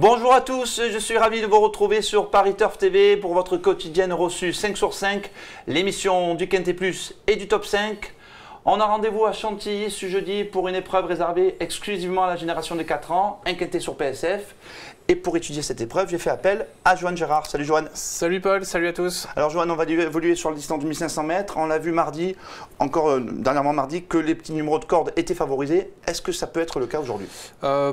Bonjour à tous, je suis ravi de vous retrouver sur Paris Turf TV pour votre quotidienne reçue 5 sur 5, l'émission du Quintet Plus et du Top 5. On a rendez-vous à Chantilly ce jeudi pour une épreuve réservée exclusivement à la génération des 4 ans, un Quintet sur PSF. Et pour étudier cette épreuve, j'ai fait appel à Johan Gérard. Salut Johan. Salut Paul, salut à tous. Alors Johan, on va évoluer sur la distance de 1500 mètres. On l'a vu mardi, encore dernièrement mardi, que les petits numéros de corde étaient favorisés. Est-ce que ça peut être le cas aujourd'hui?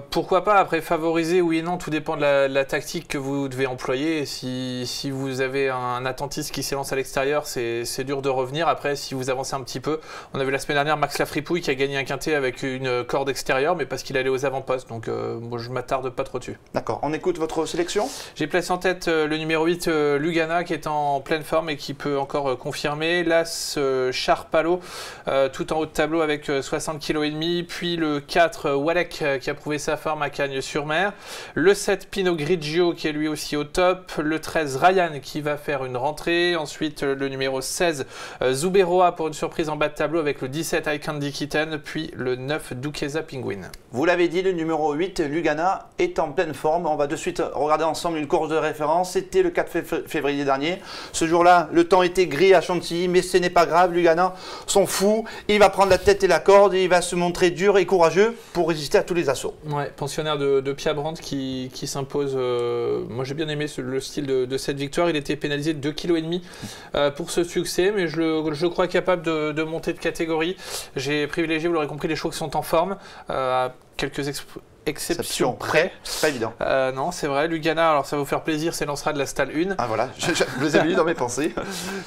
Pourquoi pas, après favoriser, oui et non, tout dépend de la tactique que vous devez employer. Et si vous avez un attentiste qui s'élance à l'extérieur, c'est dur de revenir. Après, si vous avancez un petit peu, on a vu la semaine dernière Max Lafripouille qui a gagné un quintet avec une corde extérieure, mais parce qu'il allait aux avant-postes. Donc moi, je ne m'attarde pas trop dessus. D'accord. On écoute votre sélection? J'ai placé en tête le numéro 8, Lugana, qui est en pleine forme et qui peut encore confirmer. L'As, Charpalo, tout en haut de tableau avec 60,5 kg. Puis le 4, Walek, qui a prouvé sa forme à Cagnes-sur-Mer. Le 7, Pinot Grigio, qui est lui aussi au top. Le 13, Ryan, qui va faire une rentrée. Ensuite, le numéro 16, Zuberoa, pour une surprise en bas de tableau avec le 17, I Candy Kitten. Puis le 9, Duquesa Penguin. Vous l'avez dit, le numéro 8, Lugana, est en pleine forme. On va de suite regarder ensemble une course de référence. C'était le 4 février dernier. Ce jour-là, le temps était gris à Chantilly, mais ce n'est pas grave. Lugana s'en fout. Il va prendre la tête et la corde et il va se montrer dur et courageux pour résister à tous les assauts. Ouais, pensionnaire de Pia Brandt qui s'impose. Moi, j'ai bien aimé le style de cette victoire. Il était pénalisé de 2,5 kg pour ce succès, mais je crois capable de monter de catégorie. J'ai privilégié, vous l'aurez compris, les chevaux qui sont en forme. Quelques exception près. C'est pas évident. Non, c'est vrai. Lugana, alors ça va vous faire plaisir, s'élancera de la Stalle 1. Ah voilà, je vous ai mis dans mes pensées.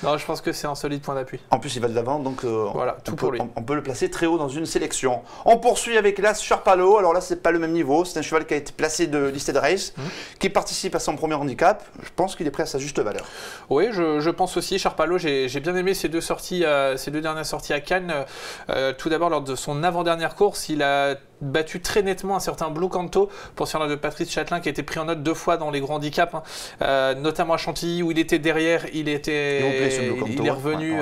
Non, je pense que c'est un solide point d'appui. En plus, il va de l'avant, donc voilà, tout pour lui. On peut le placer très haut dans une sélection. On poursuit avec l'As Charpalo. Alors là, c'est pas le même niveau. C'est un cheval qui a été placé de listed race, qui participe à son premier handicap. Je pense qu'il est prêt à sa juste valeur. Oui, je pense aussi. Charpalo, j'ai bien aimé ces deux dernières sorties à Cannes. Tout d'abord, lors de son avant-dernière course, il a battu très nettement un certain Blue Canto, pensionnaire de Patrice Châtelain, qui a été pris en note 2 fois dans les grands handicaps, notamment à Chantilly où il était derrière, il est revenu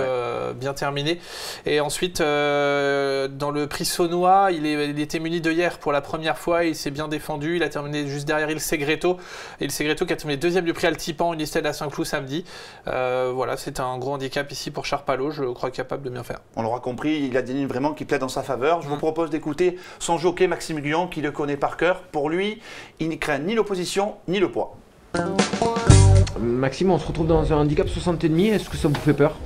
bien terminé. Et ensuite, dans le prix Saunois, il était muni de hier pour la première fois, il s'est bien défendu, il a terminé juste derrière Il Segreto, qui a terminé deuxième du prix Altipan, une liste à Saint-Cloud samedi. Voilà, c'est un gros handicap ici pour Charpalo, je crois capable de bien faire. On l'aura compris, il a des lignes vraiment qui plaident dans sa faveur. Je vous propose d'écouter son jockey Maxime Guyon, qui le connaît par cœur. Pour lui, il ne craint ni l'opposition ni le poids. Maxime, on se retrouve dans un handicap 60,5, est-ce que ça vous fait peur?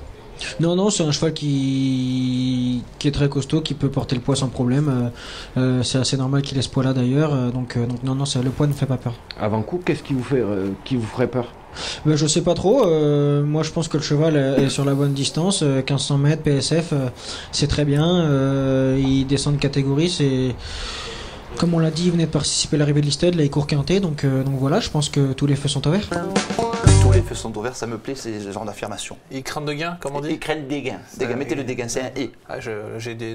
Non, non, c'est un cheval qui est très costaud, qui peut porter le poids sans problème. C'est assez normal qu'il ait ce poids-là d'ailleurs. Donc non, non, le poids ne fait pas peur. Avant coup, qu'est-ce qui vous ferait peur? Je sais pas trop. Moi, je pense que le cheval est sur la bonne distance. 1500 mètres, PSF, c'est très bien. Il descend de catégorie, c'est... Comme on l'a dit, il venait de participer à l'arrivée de Listed, là il court quintet, donc voilà, je pense que tous les feux sont ouverts. Tous les feux sont ouverts, ça me plaît, c'est ce genre d'affirmation. Ils craignent de gain, comme on dit? Ils craignent des gains. Mettez le dégain, c'est un et.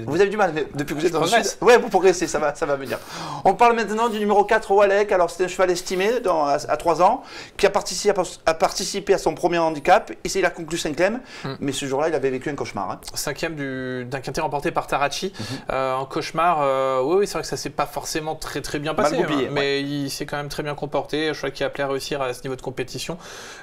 Vous avez du mal, mais depuis que vous êtes dans le sud. Ouais, vous progressez, ça va venir. On parle maintenant du numéro 4, Walek. Alors c'est un cheval estimé à 3 ans, qui a participé à son premier handicap, et il a conclu 5e, mais ce jour-là, il avait vécu un cauchemar. 5e d'un quintet remporté par Tarachi. Un cauchemar, oui, c'est vrai que ça s'est pas forcément très bien passé, mais il s'est quand même très bien comporté. Je crois qu'il a appelé à réussir à ce niveau de compétition.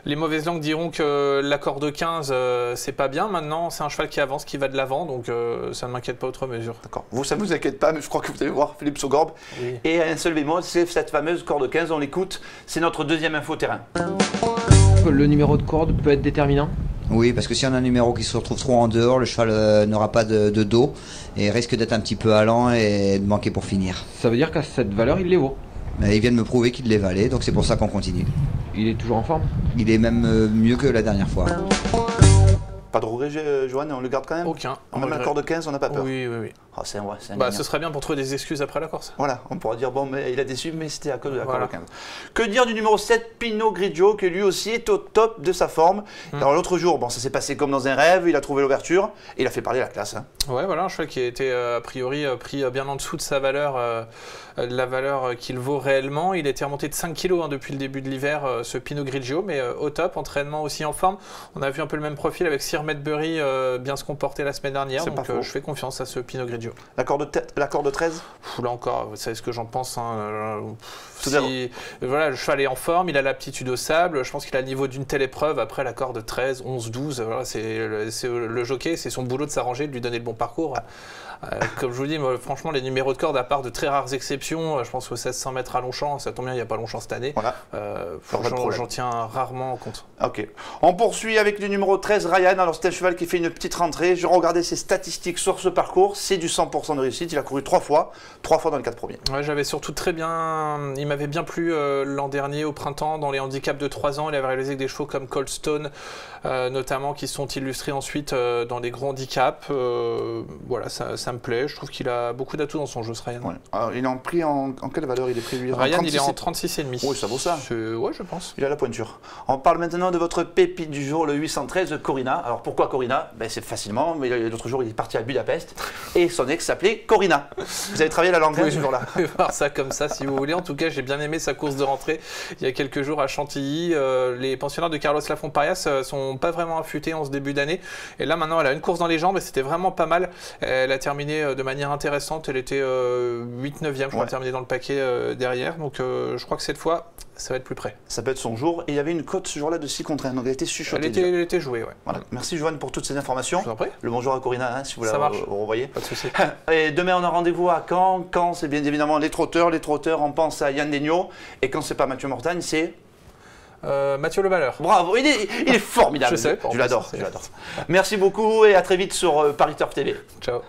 Les mauvaises langues diront que l'accord de 15, c'est pas bien. Maintenant, c'est un cheval qui avance, qui va de l'avant, donc ça ne m'inquiète pas outre mesure. D'accord. Vous, ça ne vous inquiète pas, mais je crois que vous allez voir Philippe Saugorbe. Oui. Et un seul bémol, c'est cette fameuse corde 15, on l'écoute. C'est notre deuxième info terrain. Le numéro de corde peut être déterminant? Oui, parce que si on a un numéro qui se retrouve trop en dehors, le cheval n'aura pas de dos et risque d'être un petit peu allant et de manquer pour finir. Ça veut dire qu'à cette valeur, il les vaut? Il vient de me prouver qu'il les valait, donc c'est pour ça qu'on continue. Il est toujours en forme? Il est même mieux que la dernière fois. Pas de regret, Johan, on le garde quand même? Aucun. Même un corps de 15, on n'a pas peur? Oui. Oh, c'est ce serait bien pour trouver des excuses après la course. Voilà, on pourra dire, bon, mais il a déçu, mais c'était à cause de la corde de 15. Que dire du numéro 7, Pinot Grigio, qui lui aussi est au top de sa forme. Alors l'autre jour, bon, ça s'est passé comme dans un rêve, il a trouvé l'ouverture, et il a fait parler la classe. Ouais, voilà, un cheval qui a été a priori pris bien en dessous de sa valeur, de la valeur qu'il vaut réellement. Il était remonté de 5 kg depuis le début de l'hiver, ce Pinot Grigio, mais au top, entraînement aussi en forme. On a vu un peu le même profil avec Sir Medbury bien se comporter la semaine dernière, donc je fais confiance à ce Pinot Grigio. duo. L'accord de 13? Là encore, vous savez ce que j'en pense. Hein. Tout Voilà, le cheval est en forme, il a l'aptitude au sable. Je pense qu'il a le niveau d'une telle épreuve. Après, l'accord de 13, 11, 12, voilà, c'est le jockey, c'est son boulot de s'arranger, de lui donner le bon parcours. Comme je vous dis, moi, franchement, les numéros de corde, à part de très rares exceptions, je pense que 1600 mètres à Longchamp, ça tombe bien, il n'y a pas Longchamp cette année. Voilà. J'en tiens rarement compte. Ok. On poursuit avec le numéro 13, Ryan. Alors, c'est un cheval qui fait une petite rentrée. Je regardais ses statistiques sur ce parcours. C'est du 100% de réussite. Il a couru 3 fois dans les 4 premiers. Ouais, j'avais surtout très bien. Il m'avait bien plu l'an dernier au printemps dans les handicaps de 3 ans. Il avait réalisé des chevaux comme Coldstone, notamment, qui sont illustrés ensuite dans les gros handicaps. Voilà, ça me plaît. Je trouve qu'il a beaucoup d'atouts dans son jeu, ce Ryan. Ouais. Alors, il est en prix en quelle valeur il est pris lui? Ryan, il est en 36,5. Oui, ça vaut ça. Ouais, je pense. Il a la pointure. On parle maintenant de votre pépite du jour, le 813 Corina. Alors pourquoi Corina? C'est facilement, mais l'autre jour il est parti à Budapest et son ex s'appelait Corina. Vous avez travaillé la langue ce jour-là? Vous pouvez voir ça comme ça si vous voulez. En tout cas, j'ai bien aimé sa course de rentrée il y a quelques jours à Chantilly. Les pensionnaires de Carlos Lafont-Parias sont pas vraiment affûtés en ce début d'année. Et là maintenant, elle a une course dans les jambes et c'était vraiment pas mal. Elle a terminé de manière intéressante. Elle était 8-9e, je crois, terminée dans le paquet derrière. Donc je crois que cette fois, ça va être plus près. Ça peut être son jour. Et il y avait une cote ce jour-là de 6 contre 1. Donc elle était chuchotée. Elle était jouée, ouais. Voilà. Merci Joanne pour toutes ces informations. Je vous en prie. Le bonjour à Corina, hein, si vous la revoyez. Pas de souci. Et demain, on a rendez-vous à Caen. Caen, c'est bien évidemment les trotteurs. Les trotteurs, on pense à Yann Degnaud. Et quand c'est pas Mathieu Mortagne, c'est Mathieu Le Valeur. Bravo, il est formidable. Je sais. Je l'adore. Merci beaucoup et à très vite sur Paris Turf TV. Ciao.